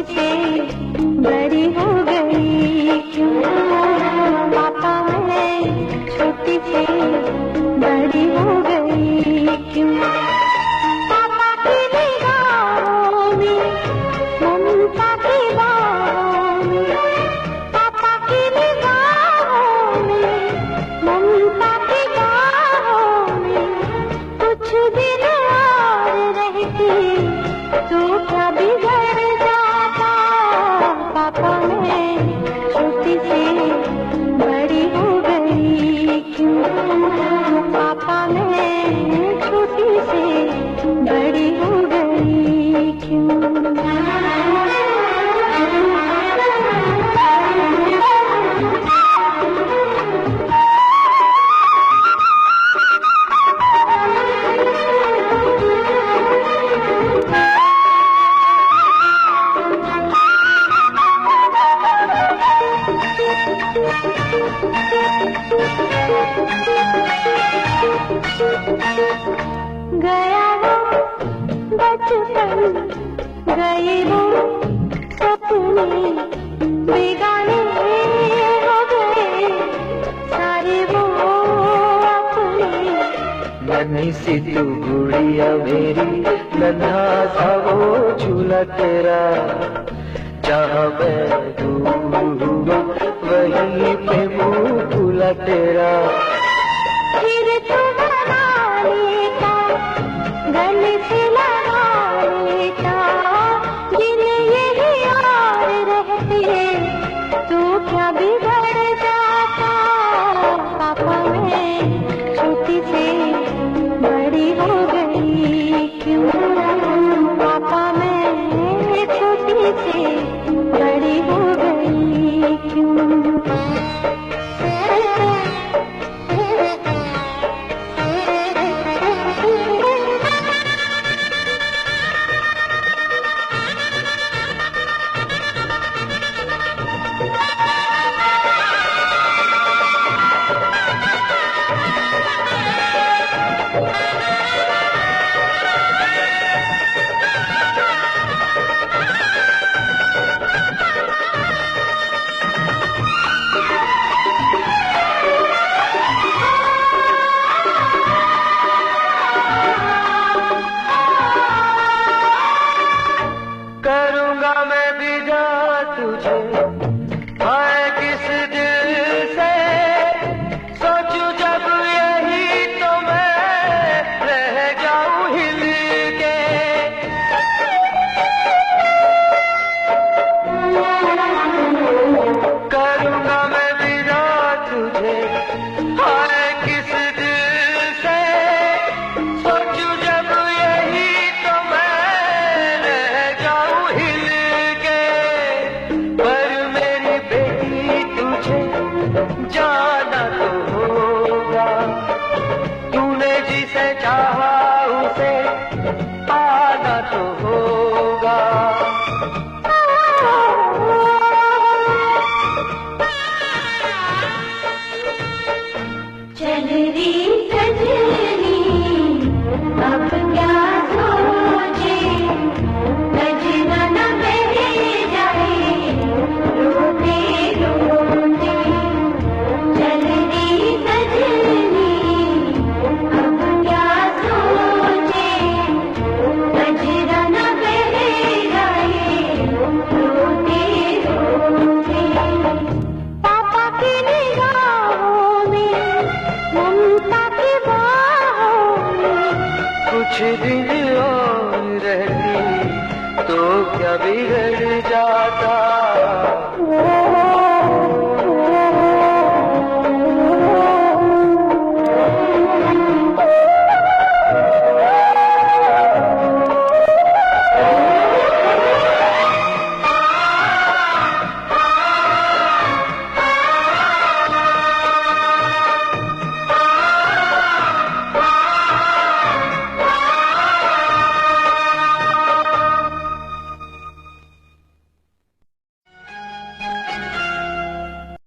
से बड़ी हो गई क्यों? पापा मैं छोटी से बड़ी हो गई क्यों? पापा की निगाहों में ममता की बाहों में, पापा की निगाहों में ममता की बाहों में कुछ दिन और रहती तो क्या बिगड़ जाता? पापा मैं छोटी से बड़ी हो गई क्यों? पापा मैं छोटी से बड़ी हो गई क्यों? गया वो बचपन, गए वो सपने, बेगाने हो गए सारे वो अपने। नन्ही सी तू गुड़िया मेरी, नन्हा सा वो झूला तेरा, जहाँ मैं डूबा वहीं पे मुँह फूला तेरा। फिर तू बना लेता, गले से लगा लेता, दिन यही और रहते तो क्या बिगड़ जाता? पापा मैं छोटी से बड़ी हो गई क्यों? पापा मैं छोटी से बड़ी हो गई क्यों? करूँगा मैं विदा तुझे, हाय किस दिल से सोचूं जब यही तो मैं रह जाऊं हिल के। करूँगा मैं विदा तुझे, हाय किस दिल से सोचूं जब यही तो मैं रह जाऊं हिल के। पर मेरी बेटी तुझे जाना तो होगा, तूने जिसे चाहा